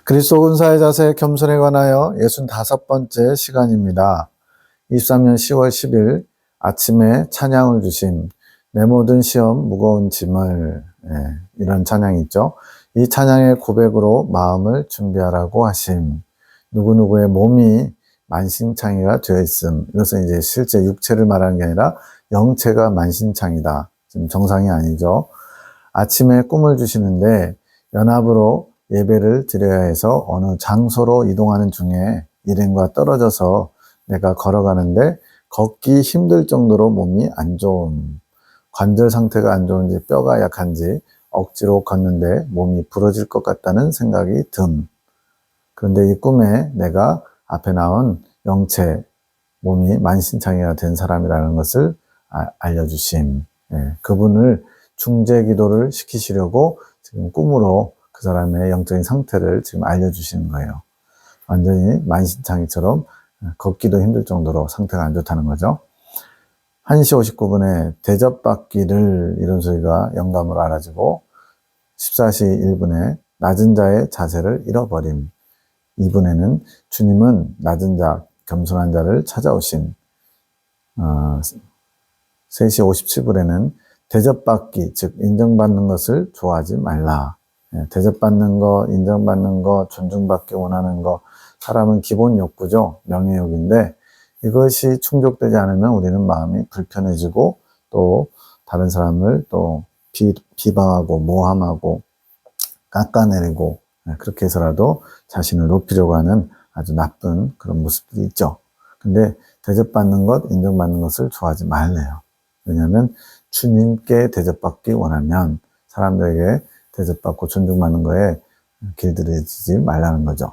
그리스도 은사의 자세 겸손에 관하여 65번째 시간입니다. 23년 10월 10일 아침에 찬양을 주신 내 모든 시험 무거운 짐을, 이런 찬양이 있죠. 이 찬양의 고백으로 마음을 준비하라고 하심. 누구누구의 몸이 만신창이가 되어 있음. 이것은 이제 실제 육체를 말하는 게 아니라 영체가 만신창이다. 지금 정상이 아니죠. 아침에 꿈을 주시는데 연합으로 예배를 드려야 해서 어느 장소로 이동하는 중에 일행과 떨어져서 내가 걸어가는데 걷기 힘들 정도로 몸이 안 좋음. 관절 상태가 안 좋은지 뼈가 약한지 억지로 걷는데 몸이 부러질 것 같다는 생각이 듦. 그런데 이 꿈에 내가 앞에 나온 영체, 몸이 만신창이가 된 사람이라는 것을 알려주심. 그분을 중재 기도를 시키시려고 지금 꿈으로 그 사람의 영적인 상태를 지금 알려주시는 거예요. 완전히 만신창이처럼 걷기도 힘들 정도로 상태가 안 좋다는 거죠. 1시 59분에 대접받기를 이런 소리가 영감으로 알아지고 14시 1분에 낮은 자의 자세를 잃어버림. 2분에는 주님은 낮은 자, 겸손한 자를 찾아오신. 3시 57분에는 대접받기, 즉 인정받는 것을 좋아하지 말라. 대접받는 거, 인정받는 거, 존중받기 원하는 거, 사람은 기본 욕구죠. 명예욕인데 이것이 충족되지 않으면 우리는 마음이 불편해지고 또 다른 사람을 또 비방하고 모함하고 깎아내리고 그렇게 해서라도 자신을 높이려고 하는 아주 나쁜 그런 모습들이 있죠. 근데 대접받는 것, 인정받는 것을 좋아하지 말래요. 왜냐하면 주님께 대접받기 원하면 사람들에게 대접받고 존중받는 거에 길들여지지 말라는 거죠.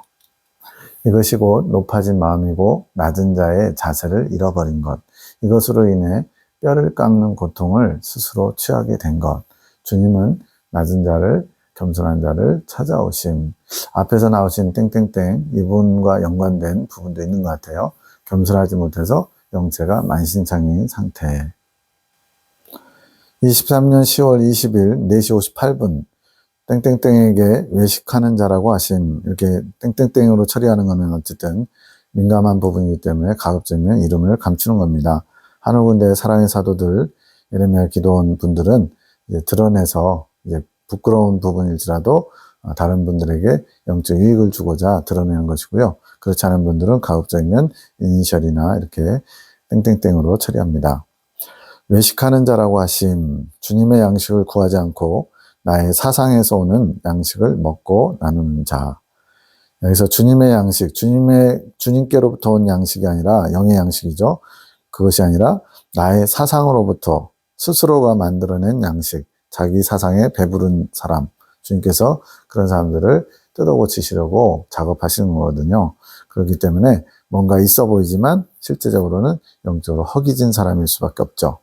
이것이 곧 높아진 마음이고 낮은 자의 자세를 잃어버린 것. 이것으로 인해 뼈를 깎는 고통을 스스로 취하게 된 것. 주님은 낮은 자를, 겸손한 자를 찾아오심. 앞에서 나오신 땡땡땡 이분과 연관된 부분도 있는 것 같아요. 겸손하지 못해서 영체가 만신창이인 상태. 23년 10월 20일 4시 58분 땡땡땡에게 외식하는 자라고 하심. 이렇게 땡땡땡으로 처리하는 거는 어쨌든 민감한 부분이기 때문에 가급적이면 이름을 감추는 겁니다. 하늘군대의 사랑의 사도들, 예레미야 기도원 분들은 이제 드러내서 이제 부끄러운 부분일지라도 다른 분들에게 영적 유익을 주고자 드러내는 것이고요. 그렇지 않은 분들은 가급적이면 이니셜이나 이렇게 땡땡땡으로 처리합니다. 외식하는 자라고 하심. 주님의 양식을 구하지 않고 나의 사상에서 오는 양식을 먹고 나누는 자. 여기서 주님의 양식, 주님께로부터 온 양식이 아니라 영의 양식이죠. 그것이 아니라 나의 사상으로부터 스스로가 만들어낸 양식, 자기 사상에 배부른 사람, 주님께서 그런 사람들을 뜯어고치시려고 작업하시는 거거든요. 그렇기 때문에 뭔가 있어 보이지만 실제적으로는 영적으로 허기진 사람일 수밖에 없죠.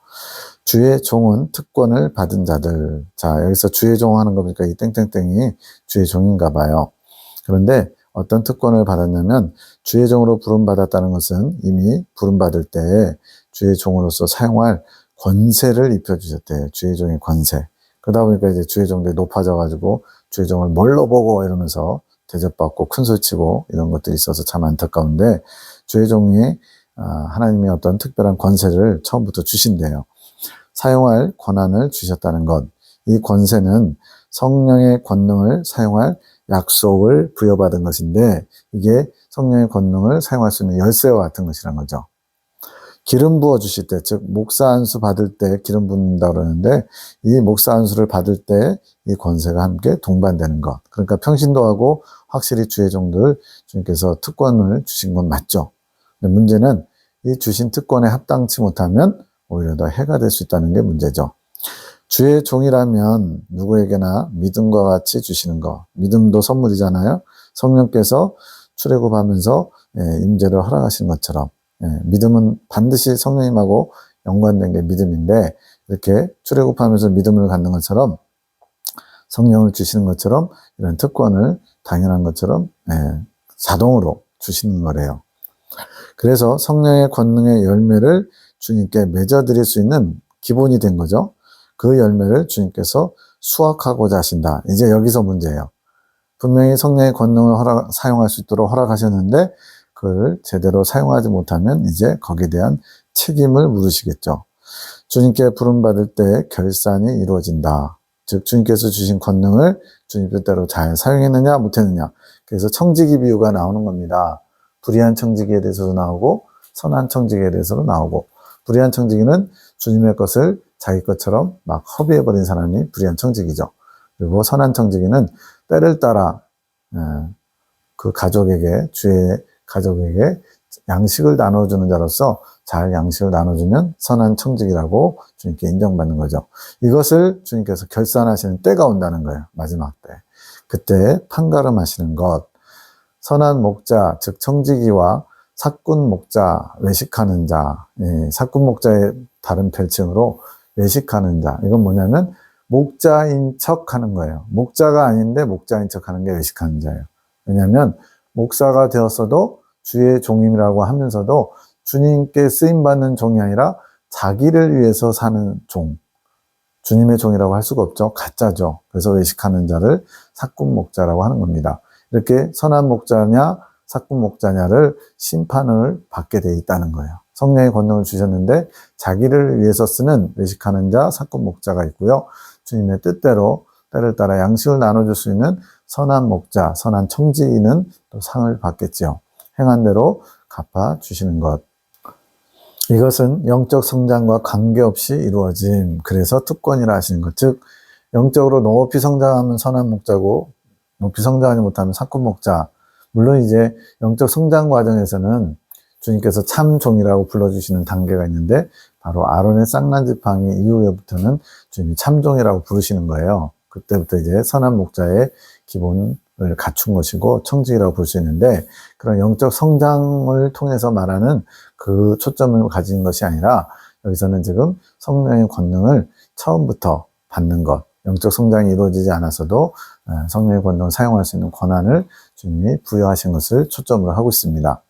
주의 종은 특권을 받은 자들. 자, 여기서 주의 종 하는 거 보니까 이 땡땡땡이 주의 종인가 봐요. 그런데 어떤 특권을 받았냐면 주의 종으로 부름받았다는 것은 이미 부름받을 때 주의 종으로서 사용할 권세를 입혀주셨대요. 주의 종의 권세. 그러다 보니까 이제 주의 종들이 높아져가지고 주의 종을 뭘로 보고 이러면서 대접받고 큰소리치고 이런 것들이 있어서 참 안타까운데 주의 종이 하나님이 어떤 특별한 권세를 처음부터 주신대요. 사용할 권한을 주셨다는 것. 이 권세는 성령의 권능을 사용할 약속을 부여받은 것인데 이게 성령의 권능을 사용할 수 있는 열쇠와 같은 것이란 거죠. 기름 부어 주실 때, 즉 목사 안수 받을 때 기름 붓는다고 그러는데 이 목사 안수를 받을 때 이 권세가 함께 동반되는 것. 그러니까 평신도하고 확실히 주의 종들 주님께서 특권을 주신 건 맞죠. 근데 문제는 이 주신 특권에 합당치 못하면 오히려 더 해가 될 수 있다는 게 문제죠. 주의 종이라면 누구에게나 믿음과 같이 주시는 것. 믿음도 선물이잖아요. 성령께서 출애굽하면서 임재를 허락하신 것처럼 믿음은 반드시 성령님하고 연관된 게 믿음인데 이렇게 출애굽하면서 믿음을 갖는 것처럼 성령을 주시는 것처럼 이런 특권을 당연한 것처럼 자동으로 주시는 거래요. 그래서 성령의 권능의 열매를 주님께 맺어드릴 수 있는 기본이 된 거죠. 그 열매를 주님께서 수확하고자 하신다. 이제 여기서 문제예요. 분명히 성령의 권능을 사용할 수 있도록 허락하셨는데 그걸 제대로 사용하지 못하면 이제 거기에 대한 책임을 물으시겠죠. 주님께 부름받을 때 결산이 이루어진다. 즉 주님께서 주신 권능을 주님 뜻대로 잘 사용했느냐 못했느냐. 그래서 청지기 비유가 나오는 겁니다. 불의한 청지기에 대해서도 나오고 선한 청지기에 대해서도 나오고, 불의한 청지기는 주님의 것을 자기 것처럼 막 허비해버린 사람이 불의한 청지기죠. 그리고 선한 청지기는 때를 따라 그 가족에게, 주의 가족에게 양식을 나눠주는 자로서 잘 양식을 나눠주면 선한 청지기라고 주님께 인정받는 거죠. 이것을 주님께서 결산하시는 때가 온다는 거예요. 마지막 때. 그때 판가름하시는 것. 선한 목자, 즉 청지기와 사꾼 목자, 외식하는 자. 사꾼 목자의 다른 별칭으로 외식하는 자. 이건 뭐냐면 목자인 척 하는 거예요. 목자가 아닌데 목자인 척 하는 게 외식하는 자예요. 왜냐하면 목사가 되었어도 주의 종임이라고 하면서도 주님께 쓰임받는 종이 아니라 자기를 위해서 사는 종. 주님의 종이라고 할 수가 없죠. 가짜죠. 그래서 외식하는 자를 사꾼 목자라고 하는 겁니다. 이렇게 선한 목자냐 사꾼 목자냐를 심판을 받게 돼 있다는 거예요. 성령의 권능을 주셨는데 자기를 위해서 쓰는 외식하는 자 사꾼 목자가 있고요. 주님의 뜻대로 때를 따라 양식을 나눠줄 수 있는 선한 목자, 선한 청지기는 또 상을 받겠지요. 행한 대로 갚아주시는 것. 이것은 영적 성장과 관계없이 이루어짐. 그래서 특권이라 하시는 것. 즉 영적으로 높이 성장하면 선한 목자고 높이 성장하지 못하면 사꾼 목자. 물론 이제 영적 성장 과정에서는 주님께서 참 종이라고 불러주시는 단계가 있는데 바로 아론의 쌍난 지팡이 이후에부터는 주님이 참 종이라고 부르시는 거예요. 그때부터 이제 선한 목자의 기본을 갖춘 것이고 청지기라고 볼 수 있는데, 그런 영적 성장을 통해서 말하는 그 초점을 가진 것이 아니라 여기서는 지금 성령의 권능을 처음부터 받는 것, 영적 성장이 이루어지지 않았어도 성령의 권능을 사용할 수 있는 권한을 주님이 부여하신 것을 초점으로 하고 있습니다.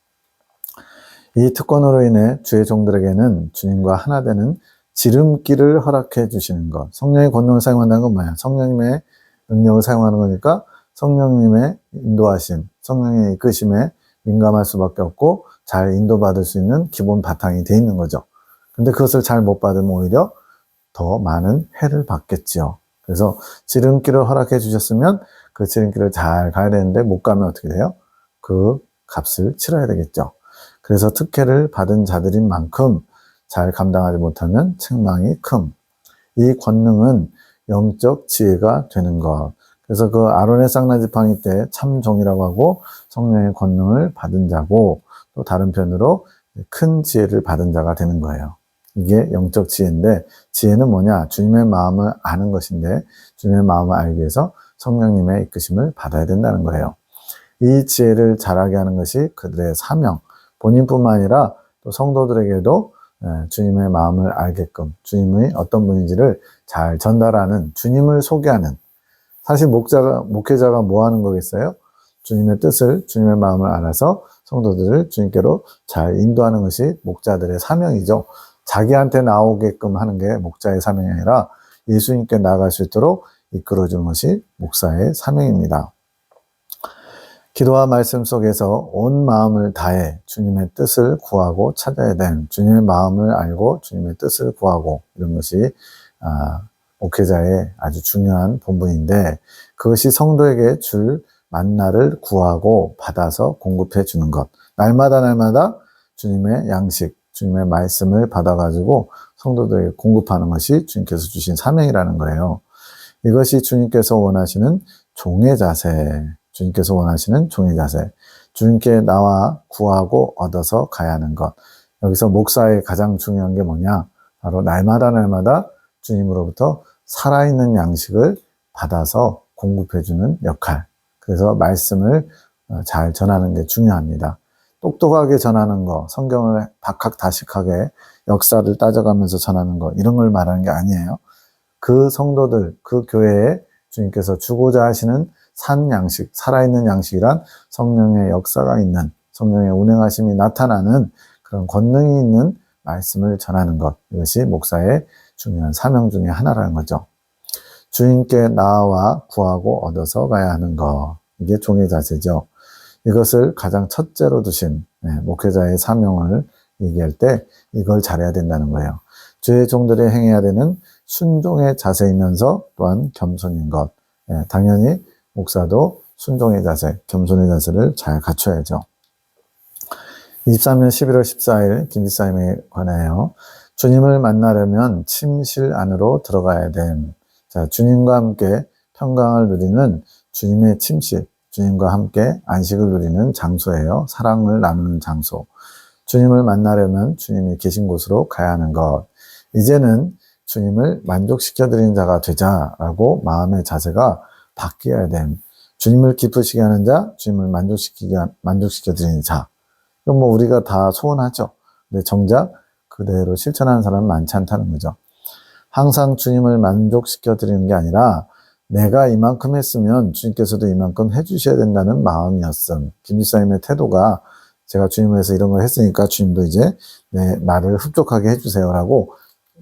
이 특권으로 인해 주의 종들에게는 주님과 하나 되는 지름길을 허락해 주시는 것. 성령의 권능을 사용한다는 건 뭐야? 성령님의 능력을 사용하는 거니까 성령님의 인도하심, 성령의 이끄심에 민감할 수밖에 없고 잘 인도받을 수 있는 기본 바탕이 돼 있는 거죠. 근데 그것을 잘 못 받으면 오히려 더 많은 해를 받겠지요. 그래서 지름길을 허락해 주셨으면 그 지름길을 잘 가야 되는데 못 가면 어떻게 돼요? 그 값을 치러야 되겠죠. 그래서 특혜를 받은 자들인 만큼 잘 감당하지 못하면 책망이 큼. 이 권능은 영적 지혜가 되는 것. 그래서 그 아론의 쌍난 지팡이 때 참 종이라고 하고 성령의 권능을 받은 자고, 또 다른 편으로 큰 지혜를 받은 자가 되는 거예요. 이게 영적 지혜인데, 지혜는 뭐냐? 주님의 마음을 아는 것인데, 주님의 마음을 알기 위해서 성령님의 이끄심을 받아야 된다는 거예요. 이 지혜를 잘하게 하는 것이 그들의 사명, 본인뿐만 아니라 또 성도들에게도 주님의 마음을 알게끔 주님의 어떤 분인지를 잘 전달하는, 주님을 소개하는. 사실 목회자가 뭐 하는 거겠어요? 주님의 뜻을, 주님의 마음을 알아서 성도들을 주님께로 잘 인도하는 것이 목자들의 사명이죠. 자기한테 나오게끔 하는 게 목자의 사명이 아니라 예수님께 나아갈 수 있도록 이끌어주는 것이 목사의 사명입니다. 기도와 말씀 속에서 온 마음을 다해 주님의 뜻을 구하고 찾아야 된, 주님의 마음을 알고 주님의 뜻을 구하고, 이런 것이 목회자의 아주 중요한 본분인데, 그것이 성도에게 줄 만나를 구하고 받아서 공급해 주는 것. 날마다 주님의 양식, 주님의 말씀을 받아가지고 성도들에게 공급하는 것이 주님께서 주신 사명이라는 거예요. 이것이 주님께서 원하시는 종의 자세, 주님께서 원하시는 종의 자세. 주님께 나와 구하고 얻어서 가야 하는 것. 여기서 목사의 가장 중요한 게 뭐냐? 바로 날마다 주님으로부터 살아있는 양식을 받아서 공급해주는 역할. 그래서 말씀을 잘 전하는 게 중요합니다. 똑똑하게 전하는 거, 성경을 박학다식하게 역사를 따져가면서 전하는 거, 이런 걸 말하는 게 아니에요. 그 성도들, 그 교회에 주님께서 주고자 하시는 산 양식, 살아있는 양식이란 성령의 역사가 있는, 성령의 운행하심이 나타나는 그런 권능이 있는 말씀을 전하는 것. 이것이 목사의 중요한 사명 중에 하나라는 거죠. 주님께 나와 구하고 얻어서 가야 하는 것. 이게 종의 자세죠. 이것을 가장 첫째로 두신 목회자의 사명을 얘기할 때 이걸 잘해야 된다는 거예요. 주의 종들이 행해야 되는 순종의 자세이면서 또한 겸손인 것. 당연히 목사도 순종의 자세, 겸손의 자세를 잘 갖춰야죠. 23년 11월 14일 김지사님에 관하여 주님을 만나려면 침실 안으로 들어가야 됨. 자, 주님과 함께 평강을 누리는 주님의 침실, 주님과 함께 안식을 누리는 장소예요. 사랑을 나누는 장소. 주님을 만나려면 주님이 계신 곳으로 가야 하는 것. 이제는 주님을 만족시켜드리는 자가 되자라고 마음의 자세가 바뀌어야 됨. 주님을 기쁘시게 하는 자, 주님을 만족시켜드리는 자. 이건 뭐 우리가 다 소원하죠. 근데 정작 그대로 실천하는 사람은 많지 않다는 거죠. 항상 주님을 만족시켜드리는 게 아니라 내가 이만큼 했으면 주님께서도 이만큼 해주셔야 된다는 마음이었음. 김지사님의 태도가 제가 주님을 위해서 이런 걸 했으니까 주님도 이제 나를 흡족하게 해주세요라고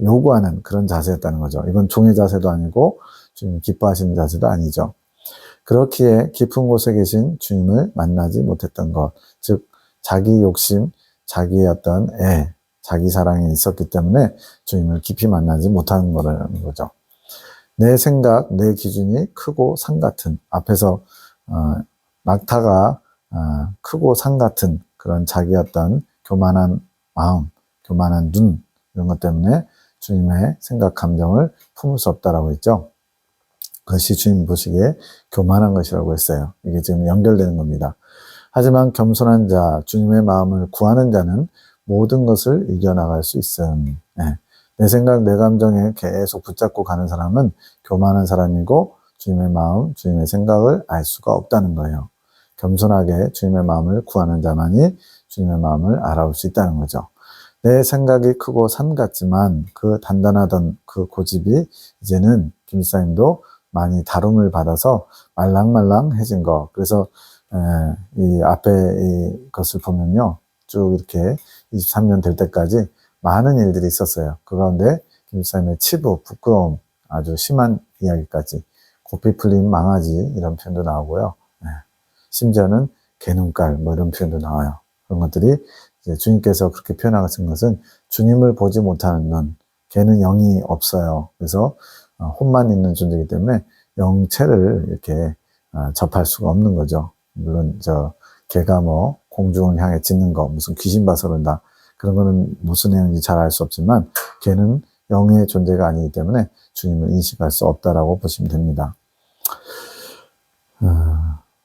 요구하는 그런 자세였다는 거죠. 이건 종의 자세도 아니고 주님 기뻐하시는 자세도 아니죠. 그렇기에 깊은 곳에 계신 주님을 만나지 못했던 것, 즉 자기 욕심, 자기의 어떤 자기 사랑이 있었기 때문에 주님을 깊이 만나지 못하는 거라는 거죠. 내 생각, 내 기준이 크고 산 같은, 앞에서 낙타가 크고 산 같은 그런 자기 어떤 교만한 마음, 교만한 눈, 이런 것 때문에 주님의 생각, 감정을 품을 수 없다라고 했죠. 그것이 주님 보시기에 교만한 것이라고 했어요. 이게 지금 연결되는 겁니다. 하지만 겸손한 자, 주님의 마음을 구하는 자는 모든 것을 이겨나갈 수 있음. 내 생각, 내 감정에 계속 붙잡고 가는 사람은 교만한 사람이고 주님의 마음, 주님의 생각을 알 수가 없다는 거예요. 겸손하게 주님의 마음을 구하는 자만이 주님의 마음을 알아볼 수 있다는 거죠. 내 생각이 크고 산 같지만 그 단단하던 그 고집이 이제는 김지사님도 많이 다룸을 받아서 말랑말랑해진 거. 그래서 이 앞에 이 것을 보면요. 쭉 이렇게 23년 될 때까지 많은 일들이 있었어요. 그 가운데 김지사님의 치부, 부끄러움, 아주 심한 이야기까지 고삐 풀린 망아지 이런 표현도 나오고요. 심지어는 개눈깔 뭐 이런 표현도 나와요. 그런 것들이 이제 주님께서 그렇게 표현하신 것은 주님을 보지 못하는 눈, 개는 영이 없어요. 그래서 혼만 있는 존재이기 때문에 영체를 이렇게 접할 수가 없는 거죠. 물론 개가 뭐 공중을 향해 짖는 거 무슨 귀신 봐서 그런다 그런 거는 무슨 내용인지 잘 알 수 없지만 개는 영의 존재가 아니기 때문에 주님을 인식할 수 없다라고 보시면 됩니다.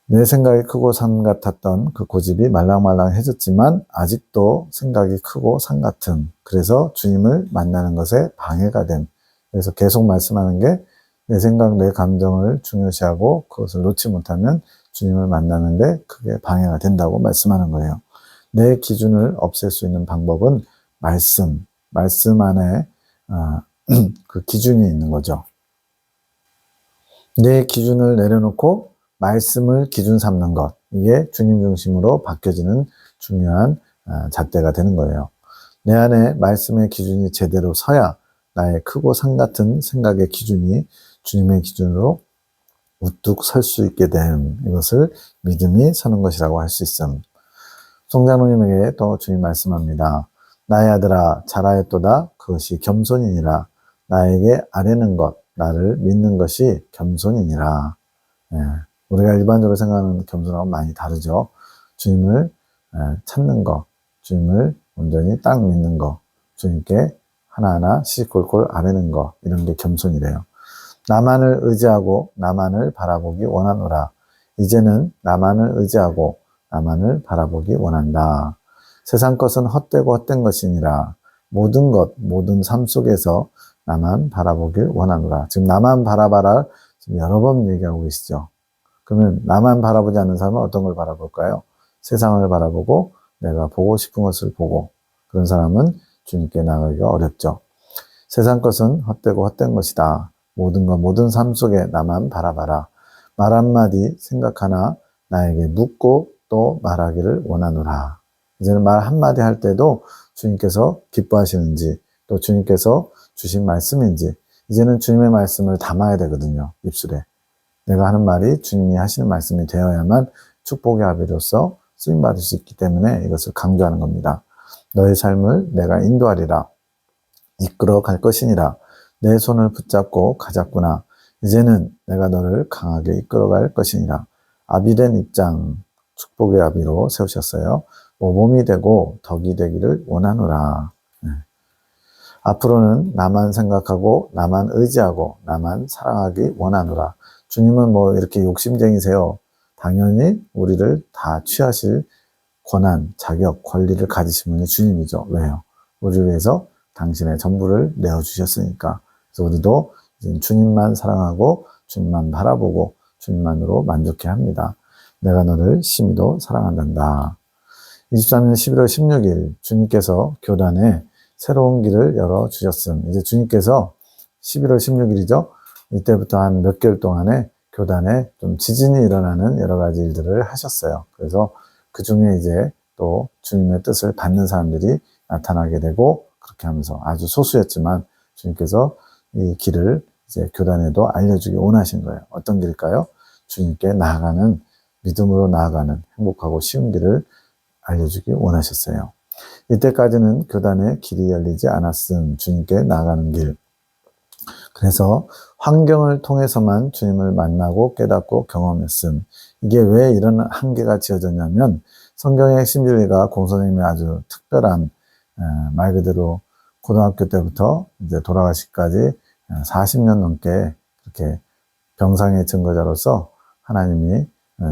내 생각이 크고 산 같았던 그 고집이 말랑말랑해졌지만 아직도 생각이 크고 산 같은, 그래서 주님을 만나는 것에 방해가 됨. 그래서 계속 말씀하는 게 내 생각, 내 감정을 중요시하고 그것을 놓지 못하면 주님을 만나는데 그게 방해가 된다고 말씀하는 거예요. 내 기준을 없앨 수 있는 방법은 말씀 안에 그 기준이 있는 거죠. 내 기준을 내려놓고 말씀을 기준 삼는 것, 이게 주님 중심으로 바뀌어지는 중요한 잣대가 되는 거예요. 내 안에 말씀의 기준이 제대로 서야 나의 크고 산 같은 생각의 기준이 주님의 기준으로 우뚝 설 수 있게 됨. 이것을 믿음이 서는 것이라고 할 수 있음. 송장로님에게 또 주님 말씀합니다. 나의 아들아 잘하였도다. 그것이 겸손이니라. 나에게 아뢰는 것, 나를 믿는 것이 겸손이니라. 우리가 일반적으로 생각하는 겸손하고 많이 다르죠. 주님을 찾는 것, 주님을 온전히 딱 믿는 것, 주님께 하나하나 시시콜콜 아뢰는 것, 이런 게 겸손이래요. 나만을 의지하고 나만을 바라보기 원하노라. 이제는 나만을 의지하고 나만을 바라보기 원한다. 세상 것은 헛되고 헛된 것이니라. 모든 것, 모든 삶 속에서 나만 바라보길 원하노라. 지금 나만 바라봐라 지금 여러 번 얘기하고 계시죠. 그러면 나만 바라보지 않는 사람은 어떤 걸 바라볼까요? 세상을 바라보고 내가 보고 싶은 것을 보고, 그런 사람은 주님께 나가기가 어렵죠. 세상 것은 헛되고 헛된 것이다. 모든 것, 모든 삶 속에 나만 바라봐라. 말 한마디, 생각 하나 나에게 묻고 또 말하기를 원하노라. 이제는 말 한마디 할 때도 주님께서 기뻐하시는지, 또 주님께서 주신 말씀인지, 이제는 주님의 말씀을 담아야 되거든요, 입술에. 내가 하는 말이 주님이 하시는 말씀이 되어야만 축복의 아비로서 쓰임받을 수 있기 때문에 이것을 강조하는 겁니다. 너의 삶을 내가 인도하리라. 이끌어 갈 것이니라. 내 손을 붙잡고 가자꾸나. 이제는 내가 너를 강하게 이끌어 갈 것이니라. 아비된 입장, 축복의 아비로 세우셨어요. 모범이 되고 덕이 되기를 원하노라. 앞으로는 나만 생각하고 나만 의지하고 나만 사랑하기 원하노라. 주님은 뭐 이렇게 욕심쟁이세요. 당연히 우리를 다 취하실 권한, 자격, 권리를 가지신 분이 주님이죠. 왜요? 우리를 위해서 당신의 전부를 내어주셨으니까. 그래서 우리도 주님만 사랑하고 주님만 바라보고 주님만으로 만족해 합니다. 내가 너를 심히도 사랑한단다. 23년 11월 16일 주님께서 교단에 새로운 길을 열어주셨음. 이제 주님께서 11월 16일이죠. 이때부터 한 몇 개월 동안에 교단에 좀 지진이 일어나는 여러 가지 일들을 하셨어요. 그래서 그 중에 이제 또 주님의 뜻을 받는 사람들이 나타나게 되고 그렇게 하면서 아주 소수였지만 주님께서 이 길을 이제 교단에도 알려주기 원하신 거예요. 어떤 길일까요? 주님께 나아가는, 믿음으로 나아가는 행복하고 쉬운 길을 알려주기 원하셨어요. 이때까지는 교단에 길이 열리지 않았음. 주님께 나아가는 길. 그래서 환경을 통해서만 주님을 만나고 깨닫고 경험했음. 이게 왜 이런 한계가 지어졌냐면 성경의 핵심 진리가 공선생님의 아주 특별한 말 그대로 고등학교 때부터 이제 돌아가시기까지 40년 넘게 이렇게 병상의 증거자로서 하나님이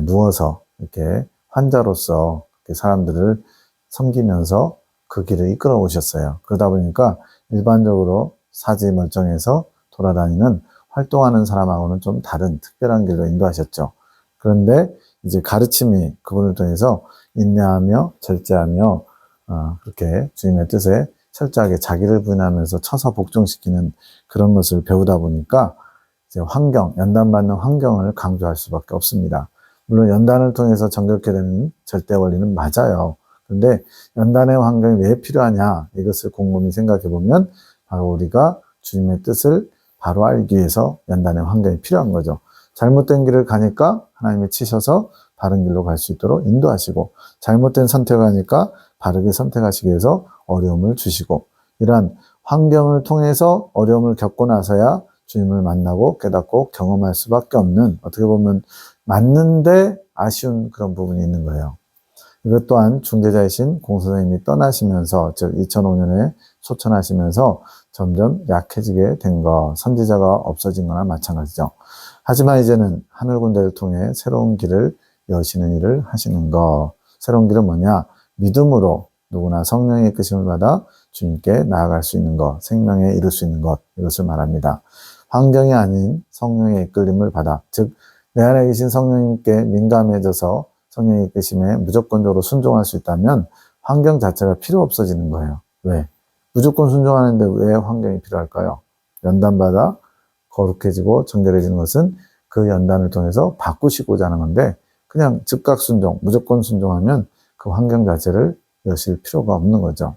누워서 이렇게 환자로서 이렇게 사람들을 섬기면서 그 길을 이끌어 오셨어요. 그러다 보니까 일반적으로 사지 멀쩡해서 돌아다니는 활동하는 사람하고는 좀 다른 특별한 길로 인도하셨죠. 그런데 이제 가르침이 그분을 통해서 인내하며 절제하며 그렇게 주님의 뜻에 철저하게 자기를 부인하면서 쳐서 복종시키는 그런 것을 배우다 보니까 이제 환경, 연단받는 환경을 강조할 수밖에 없습니다. 물론 연단을 통해서 정결케 되는 절대 원리는 맞아요. 그런데 연단의 환경이 왜 필요하냐 이것을 곰곰이 생각해 보면 바로 우리가 주님의 뜻을 바로 알기 위해서 연단의 환경이 필요한 거죠. 잘못된 길을 가니까 하나님이 치셔서 바른 길로 갈 수 있도록 인도하시고 잘못된 선택을 하니까 바르게 선택하시기 위해서 어려움을 주시고 이러한 환경을 통해서 어려움을 겪고 나서야 주님을 만나고 깨닫고 경험할 수밖에 없는 어떻게 보면 맞는데 아쉬운 그런 부분이 있는 거예요. 이것 또한 중재자이신 공선생님이 떠나시면서 즉 2005년에 소천하시면서 점점 약해지게 된 것, 선지자가 없어진 거나 마찬가지죠. 하지만 이제는 하늘 군대를 통해 새로운 길을 여시는 일을 하시는 것. 새로운 길은 뭐냐? 믿음으로 누구나 성령의 이끄심을 받아 주님께 나아갈 수 있는 것, 생명에 이룰 수 있는 것, 이것을 말합니다. 환경이 아닌 성령의 이끌림을 받아, 즉 내 안에 계신 성령님께 민감해져서 성령의 이끄심에 무조건적으로 순종할 수 있다면 환경 자체가 필요 없어지는 거예요. 왜? 무조건 순종하는데 왜 환경이 필요할까요? 연단받아 거룩해지고 정결해지는 것은 그 연단을 통해서 바꾸시고자 하는 건데 그냥 즉각 순종, 무조건 순종하면 그 환경 자체를 여실 필요가 없는 거죠.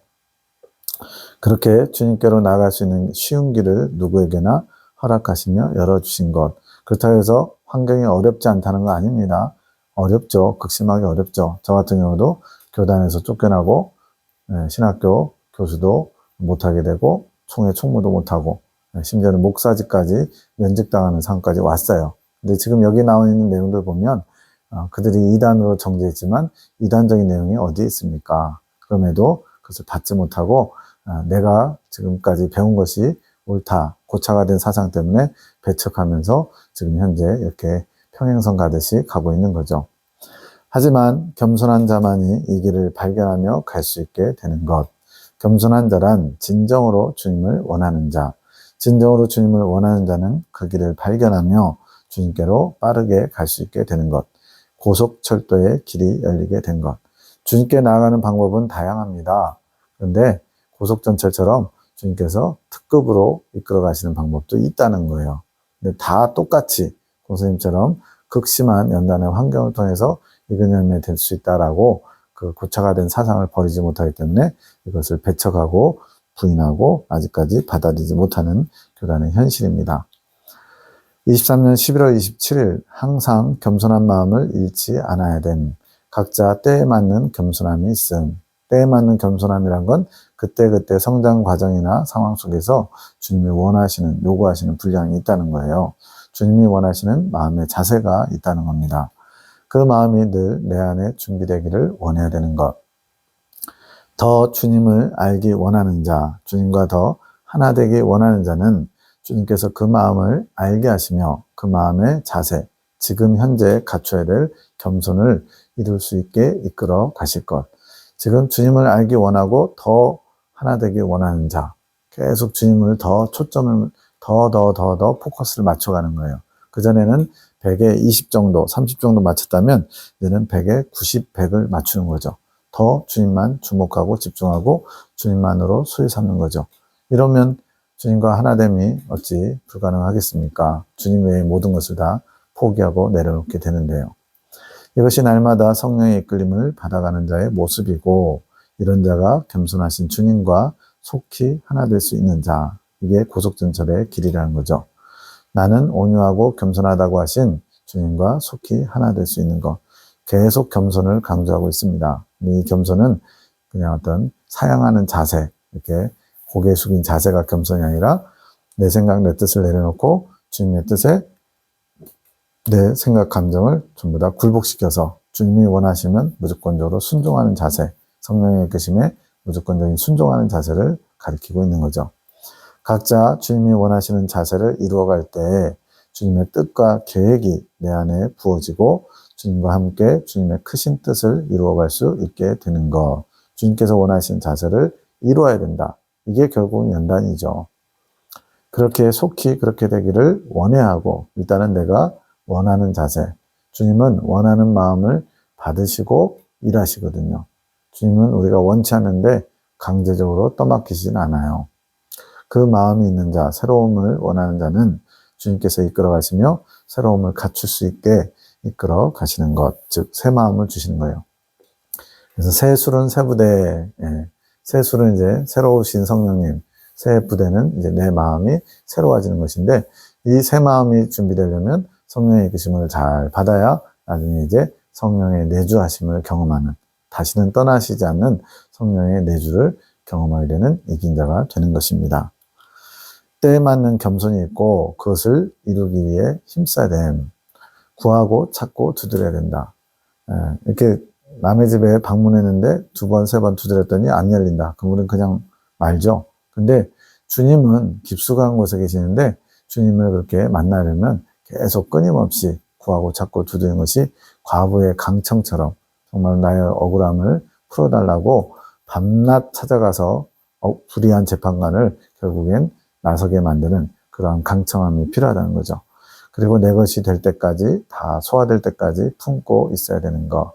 그렇게 주님께로 나아갈 수 있는 쉬운 길을 누구에게나 허락하시며 열어주신 것. 그렇다고 해서 환경이 어렵지 않다는 거 아닙니다. 어렵죠. 극심하게 어렵죠. 저 같은 경우도 교단에서 쫓겨나고 신학교 교수도 못하게 되고 총회 총무도 못하고 심지어는 목사직까지 면직당하는 상황까지 왔어요. 근데 지금 여기 나와 있는 내용들 보면 그들이 이단으로 정죄했지만 이단적인 내용이 어디에 있습니까? 그럼에도 그것을 받지 못하고 내가 지금까지 배운 것이 옳다, 고차가 된 사상 때문에 배척하면서 지금 현재 이렇게 평행선 가듯이 가고 있는 거죠. 하지만 겸손한 자만이 이 길을 발견하며 갈 수 있게 되는 것. 겸손한 자란 진정으로 주님을 원하는 자. 진정으로 주님을 원하는 자는 그 길을 발견하며 주님께로 빠르게 갈 수 있게 되는 것. 고속철도의 길이 열리게 된 것. 주님께 나아가는 방법은 다양합니다. 그런데 고속전철처럼 주님께서 특급으로 이끌어 가시는 방법도 있다는 거예요. 근데 다 똑같이 공선님처럼 극심한 연단의 환경을 통해서 이근열매 될 수 있다라고 그 고차가 된 사상을 버리지 못하기 때문에 이것을 배척하고 부인하고 아직까지 받아들이지 못하는 교단의 현실입니다. 23년 11월 27일 항상 겸손한 마음을 잃지 않아야 됨. 각자 때에 맞는 겸손함이 있음. 때에 맞는 겸손함이란 건 그때그때 성장 과정이나 상황 속에서 주님이 원하시는, 요구하시는 분량이 있다는 거예요. 주님이 원하시는 마음의 자세가 있다는 겁니다. 그 마음이 늘 내 안에 준비되기를 원해야 되는 것. 더 주님을 알기 원하는 자, 주님과 더 하나 되기 원하는 자는 주님께서 그 마음을 알게 하시며 그 마음의 자세, 지금 현재 갖춰야 될 겸손을 이룰 수 있게 이끌어 가실 것. 지금 주님을 알기 원하고 더 하나 되기 원하는 자, 계속 주님을 더 초점을 더 포커스를 맞춰가는 거예요. 그전에는 100에 20 정도, 30 정도 맞췄다면 이제는 100에 90, 100을 맞추는 거죠. 더 주님만 주목하고 집중하고 주님만으로 소리 삼는 거죠. 이러면 주님과 하나됨이 어찌 불가능하겠습니까? 주님 외의 모든 것을 다 포기하고 내려놓게 되는데요. 이것이 날마다 성령의 이끌림을 받아가는 자의 모습이고 이런 자가 겸손하신 주님과 속히 하나 될 수 있는 자, 이게 고속전철의 길이라는 거죠. 나는 온유하고 겸손하다고 하신 주님과 속히 하나 될 수 있는 것. 계속 겸손을 강조하고 있습니다. 이 겸손은 그냥 어떤 사양하는 자세, 이렇게 고개 숙인 자세가 겸손이 아니라 내 생각, 내 뜻을 내려놓고 주님의 뜻에 내 생각, 감정을 전부 다 굴복시켜서 주님이 원하시면 무조건적으로 순종하는 자세, 성령의 이끄심에 무조건적인 순종하는 자세를 가리키고 있는 거죠. 각자 주님이 원하시는 자세를 이루어갈 때 주님의 뜻과 계획이 내 안에 부어지고 주님과 함께 주님의 크신 뜻을 이루어갈 수 있게 되는 것. 주님께서 원하시는 자세를 이루어야 된다. 이게 결국은 연단이죠. 그렇게 속히 그렇게 되기를 원해하고 일단은 내가 원하는 자세. 주님은 원하는 마음을 받으시고 일하시거든요. 주님은 우리가 원치 않는데 강제적으로 떠맡기시진 않아요. 그 마음이 있는 자, 새로움을 원하는 자는 주님께서 이끌어 가시며 새로움을 갖출 수 있게 이끌어 가시는 것, 즉 새 마음을 주시는 거예요. 그래서 새 술은 새 부대, 새 술은 이제 새로우신 성령님, 새 부대는 이제 내 마음이 새로워지는 것인데 이 새 마음이 준비되려면 성령의 이끄심을 잘 받아야 나중에 이제 성령의 내주하심을 경험하는, 다시는 떠나시지 않는 성령의 내주를 경험하게 되는 이긴 자가 되는 것입니다. 때에 맞는 겸손이 있고 그것을 이루기 위해 힘써야 됨. 구하고 찾고 두드려야 된다. 이렇게 남의 집에 방문했는데 2번, 3번 두드렸더니 안 열린다. 그분은 그냥 말죠. 근데 주님은 깊숙한 곳에 계시는데 주님을 그렇게 만나려면 계속 끊임없이 구하고 찾고 두드리는 것이 과부의 강청처럼 정말 나의 억울함을 풀어달라고 밤낮 찾아가서 불의한 재판관을 결국엔 나서게 만드는 그러한 강청함이 필요하다는 거죠. 그리고 내 것이 될 때까지 다 소화될 때까지 품고 있어야 되는 것.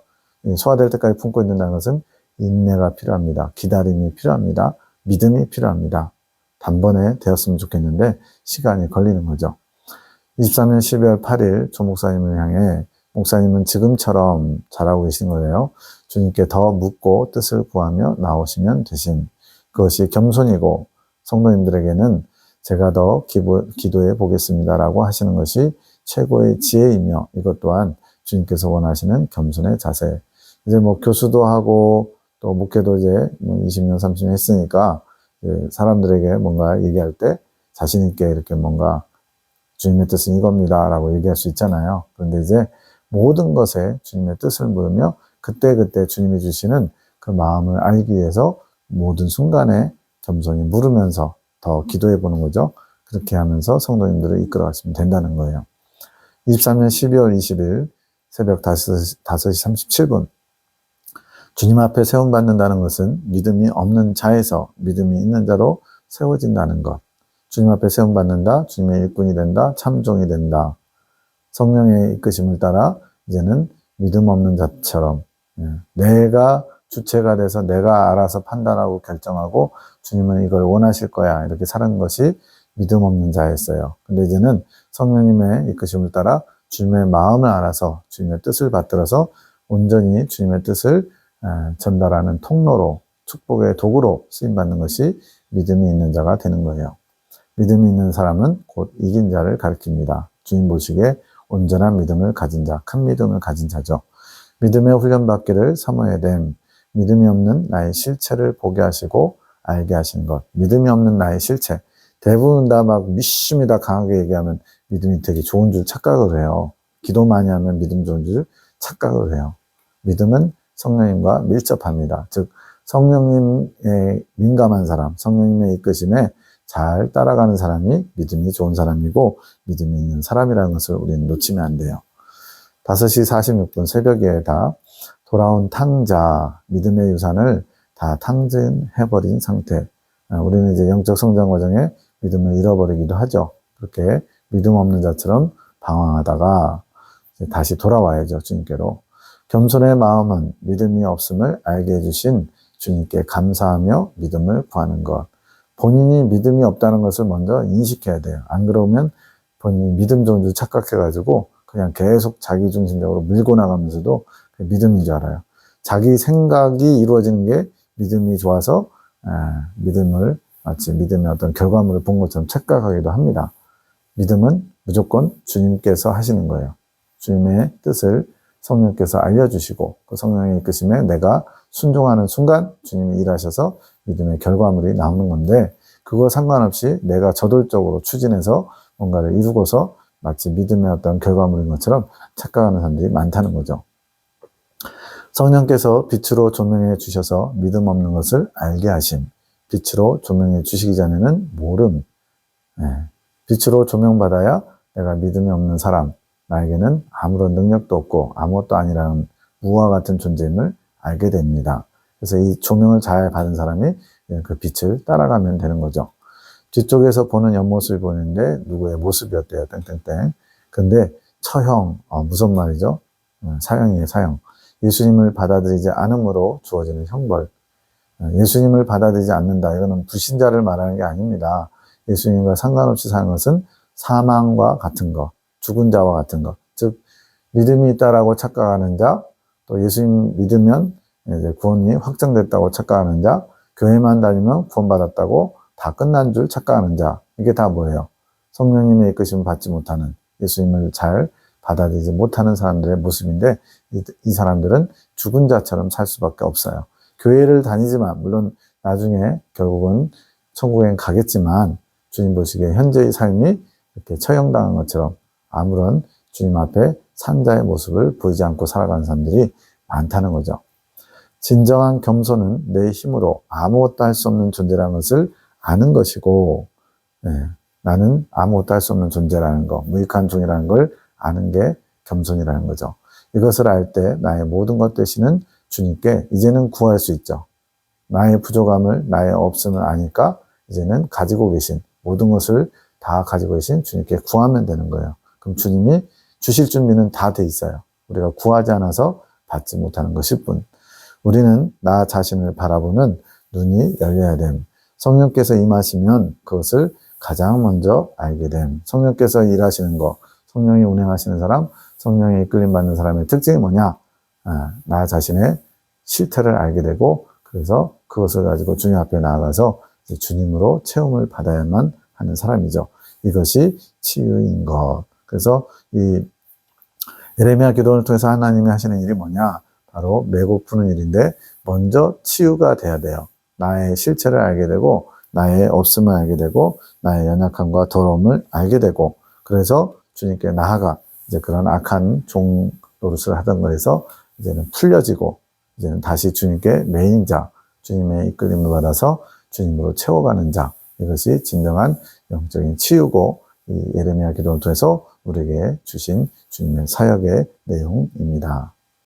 소화될 때까지 품고 있는다는 것은 인내가 필요합니다. 기다림이 필요합니다. 믿음이 필요합니다. 단번에 되었으면 좋겠는데 시간이 걸리는 거죠. 23년 12월 8일 조 목사님을 향해 목사님은 지금처럼 잘하고 계신 거예요. 주님께 더 묻고 뜻을 구하며 나오시면 되신 그것이 겸손이고 성도님들에게는 제가 더 기도해 보겠습니다라고 하시는 것이 최고의 지혜이며 이것 또한 주님께서 원하시는 겸손의 자세. 이제 뭐 교수도 하고 또 목회도 이제 20년, 30년 했으니까 사람들에게 뭔가 얘기할 때 자신 있게 이렇게 뭔가 주님의 뜻은 이겁니다라고 얘기할 수 있잖아요. 그런데 이제 모든 것에 주님의 뜻을 물으며 그때그때 주님이 주시는 그 마음을 알기 위해서 모든 순간에 겸손히 물으면서 더 기도해 보는 거죠. 그렇게 하면서 성도님들을 이끌어 가시면 된다는 거예요. 23년 12월 20일 새벽 5시 37분 주님 앞에 세움받는다는 것은 믿음이 없는 자에서 믿음이 있는 자로 세워진다는 것. 주님 앞에 세움받는다, 주님의 일꾼이 된다, 참종이 된다. 성령의 이끄심을 따라 이제는 믿음 없는 자처럼 내가 주체가 돼서 내가 알아서 판단하고 결정하고 주님은 이걸 원하실 거야 이렇게 사는 것이 믿음 없는 자였어요. 근데 이제는 성령님의 이끄심을 따라 주님의 마음을 알아서 주님의 뜻을 받들어서 온전히 주님의 뜻을 전달하는 통로로 축복의 도구로 쓰임받는 것이 믿음이 있는 자가 되는 거예요. 믿음이 있는 사람은 곧 이긴 자를 가리킵니다. 주님 보시기에 온전한 믿음을 가진 자, 큰 믿음을 가진 자죠. 믿음의 훈련받기를 사모해야 됨. 믿음이 없는 나의 실체를 보게 하시고 알게 하시는 것. 믿음이 없는 나의 실체. 대부분 다 막 믿습니다 강하게 얘기하면 믿음이 되게 좋은 줄 착각을 해요. 기도 많이 하면 믿음 좋은 줄 착각을 해요. 믿음은 성령님과 밀접합니다. 즉 성령님의 민감한 사람, 성령님의 이끄심에 잘 따라가는 사람이 믿음이 좋은 사람이고 믿음이 있는 사람이라는 것을 우리는 놓치면 안 돼요. 5시 46분 새벽에 다 돌아온 탕자, 믿음의 유산을 다 탕진해버린 상태. 우리는 이제 영적 성장 과정에 믿음을 잃어버리기도 하죠. 그렇게 믿음 없는 자처럼 방황하다가 다시 돌아와야죠, 주님께로. 겸손의 마음은 믿음이 없음을 알게 해주신 주님께 감사하며 믿음을 구하는 것. 본인이 믿음이 없다는 것을 먼저 인식해야 돼요. 안 그러면 본인이 믿음 좋은 줄 착각해가지고 그냥 계속 자기중심적으로 밀고 나가면서도 믿음인 줄 알아요. 자기 생각이 이루어지는 게 믿음이 좋아서 믿음을 마치 믿음의 어떤 결과물을 본 것처럼 착각하기도 합니다. 믿음은 무조건 주님께서 하시는 거예요. 주님의 뜻을 성령께서 알려주시고 그 성령의 이끄심에 내가 순종하는 순간 주님이 일하셔서 믿음의 결과물이 나오는 건데 그거 상관없이 내가 저돌적으로 추진해서 뭔가를 이루고서 마치 믿음의 어떤 결과물인 것처럼 착각하는 사람들이 많다는 거죠. 성령께서 빛으로 조명해 주셔서 믿음 없는 것을 알게 하심. 빛으로 조명해 주시기 전에는 모름. 빛으로 조명받아야 내가 믿음이 없는 사람, 나에게는 아무런 능력도 없고 아무것도 아니라는 무와 같은 존재임을 알게 됩니다. 그래서 이 조명을 잘 받은 사람이 그 빛을 따라가면 되는 거죠. 뒤쪽에서 보는 옆모습을 보는데 누구의 모습이었대요. 땡땡땡. 근데 처형, 무슨 말이죠? 사형이에요, 사형. 예수님을 받아들이지 않음으로 주어지는 형벌. 예수님을 받아들이지 않는다. 이거는 불신자를 말하는 게 아닙니다. 예수님과 상관없이 사는 것은 사망과 같은 것, 죽은 자와 같은 것. 즉 믿음이 있다라고 착각하는 자, 또 예수님 믿으면 이제 구원이 확정됐다고 착각하는 자, 교회만 다니면 구원받았다고 다 끝난 줄 착각하는 자. 이게 다 뭐예요? 성령님의 이끄심을 받지 못하는, 예수님을 잘 받아들이지 못하는 사람들의 모습인데 이 사람들은 죽은 자처럼 살 수밖에 없어요. 교회를 다니지만 물론 나중에 결국은 천국에 가겠지만 주님 보시기에 현재의 삶이 이렇게 처형당한 것처럼 아무런 주님 앞에 산자의 모습을 보이지 않고 살아가는 사람들이 많다는 거죠. 진정한 겸손은 내 힘으로 아무것도 할 수 없는 존재라는 것을 아는 것이고, 나는 아무것도 할 수 없는 존재라는 거, 무익한 종이라는 걸 아는 게 겸손이라는 거죠. 이것을 알 때 나의 모든 것 되시는 주님께 이제는 구할 수 있죠. 나의 부족함을, 나의 없음을 아니까 이제는 가지고 계신 모든 것을 다 가지고 계신 주님께 구하면 되는 거예요. 그럼 주님이 주실 준비는 다 돼 있어요. 우리가 구하지 않아서 받지 못하는 것일 뿐. 우리는 나 자신을 바라보는 눈이 열려야 됨. 성령께서 임하시면 그것을 가장 먼저 알게 됨. 성령께서 일하시는 거, 성령이 운행하시는 사람, 성령에 이끌림 받는 사람의 특징이 뭐냐? 나 자신의 실태를 알게 되고 그래서 그것을 가지고 주님 앞에 나아가서 주님으로 체험을 받아야만 하는 사람이죠. 이것이 치유인 것. 그래서 이 예레미야 기도를 통해서 하나님이 하시는 일이 뭐냐? 바로 메고 푸는 일인데 먼저 치유가 돼야 돼요. 나의 실체를 알게 되고 나의 없음을 알게 되고 나의 연약함과 더러움을 알게 되고 그래서 주님께 나아가 이제 그런 악한 종 노릇을 하던 거에서 이제는 풀려지고 이제는 다시 주님께 메인 자, 주님의 이끌림을 받아서 주님으로 채워가는 자. 이것이 진정한 영적인 치유고 이 예레미야 기도를 통해서 우리에게 주신 주님의 사역의 내용입니다.